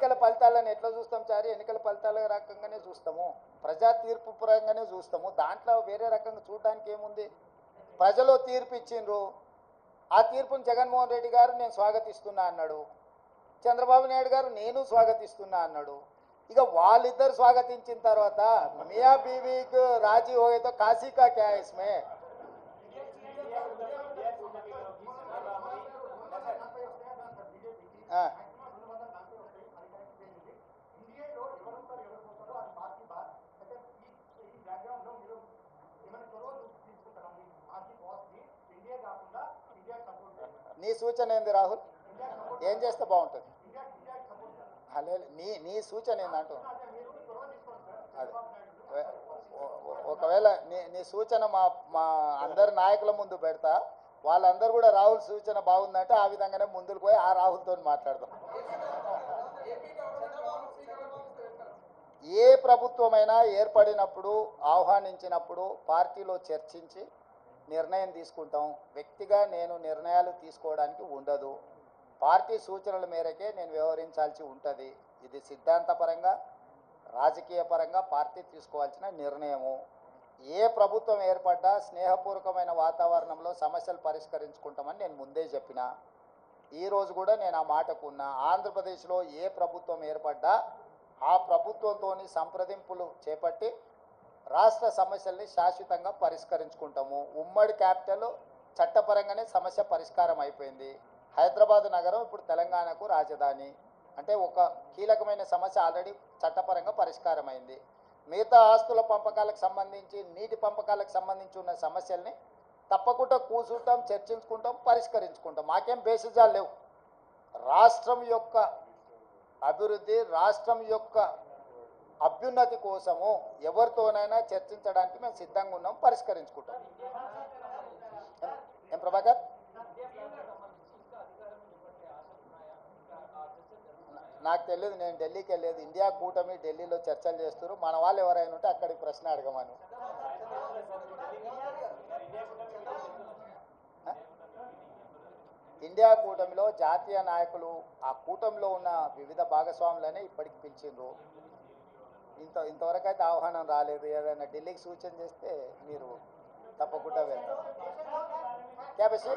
ఎన్నికల ఫలితాలను ఎట్లా చూస్తాం చారి? ఎన్నికల ఫలితాల రకంగానే చూస్తాము, ప్రజా తీర్పు పరంగానే చూస్తాము. దాంట్లో వేరే రకంగా చూడడానికి ఏముంది? ప్రజలు తీర్పు ఇచ్చిండ్రు, ఆ తీర్పును జగన్మోహన్ రెడ్డి గారు నేను స్వాగతిస్తున్నా అన్నాడు, చంద్రబాబు నాయుడు గారు నేను స్వాగతిస్తున్నా అన్నాడు. ఇక వాళ్ళిద్దరు స్వాగతించిన తర్వాత మియా బీవీకి రాజీ హోయేతో కాశీ కా క్యా ఇస్మే? నీ సూచన ఏంది రాహుల్? ఏం చేస్తే బాగుంటుంది? నీ సూచన ఏందంటూ? అదే ఒకవేళ నీ సూచన మా అందరి నాయకుల ముందు పెడతా, వాళ్ళందరూ కూడా రాహుల్ సూచన బాగుందంటే ఆ విధంగానే ముందుకు పోయి ఆ రాహుల్తో మాట్లాడదాం. ఏ ప్రభుత్వమైనా ఏర్పడినప్పుడు, ఆహ్వానించినప్పుడు పార్టీలో చర్చించి నిర్ణయం తీసుకుంటాం. వ్యక్తిగా నేను నిర్ణయాలు తీసుకోవడానికి ఉండదు. పార్టీ సూచనల మేరకే నేను వ్యవహరించాల్సి ఉంటుంది. ఇది సిద్ధాంతపరంగా, రాజకీయ పరంగా పార్టీ తీసుకోవాల్సిన నిర్ణయము. ఏ ప్రభుత్వం ఏర్పడ్డా స్నేహపూర్వకమైన వాతావరణంలో సమస్యలు పరిష్కరించుకుంటామని నేను ముందే చెప్పిన. ఈరోజు కూడా నేను ఆ మాటకు ఉన్నా. ఆంధ్రప్రదేశ్లో ఏ ప్రభుత్వం ఏర్పడ్డా ఆ ప్రభుత్వంతో సంప్రదింపులు చేపట్టి రాష్ట్ర సమస్యల్ని శాశ్వతంగా పరిష్కరించుకుంటాము. ఉమ్మడి క్యాపిటల్ చట్టపరంగానే సమస్య పరిష్కారం అయిపోయింది. హైదరాబాద్ నగరం ఇప్పుడు తెలంగాణకు రాజధాని అంటే ఒక కీలకమైన సమస్య ఆల్రెడీ చట్టపరంగా పరిష్కారం అయింది. మిగతా ఆస్తుల పంపకాలకు సంబంధించి, నీటి పంపకాలకు సంబంధించి ఉన్న సమస్యల్ని తప్పకుండా కూర్చుంటాం, చర్చించుకుంటాం, పరిష్కరించుకుంటాం. మాకేం బేసిజాలు లేవు. రాష్ట్రం యొక్క అభివృద్ధి, రాష్ట్రం యొక్క అభ్యున్నతి కోసము ఎవరితోనైనా చర్చించడానికి మేము సిద్ధంగా ఉన్నాం, పరిష్కరించుకుంటాం. ఏం ప్రభాకర్? నాకు తెలియదు, నేను ఢిల్లీకి వెళ్ళలేదు. ఇండియా కూటమి ఢిల్లీలో చర్చలు చేస్తారు. మన వాళ్ళు ఎవరైనా ఉంటే అక్కడికి ప్రశ్న అడగమను. ఇండియా కూటమిలో జాతీయ నాయకులు, ఆ కూటమిలో ఉన్న వివిధ భాగస్వాములనే ఇప్పటికి పిలిచిండ్రు. ఇంతవరకు అయితే ఆహ్వానం రాలేదు. ఏదైనా ఢిల్లీకి సూచన చేస్తే మీరు తప్పకుండా వెళ్తారు. క్యాబేసి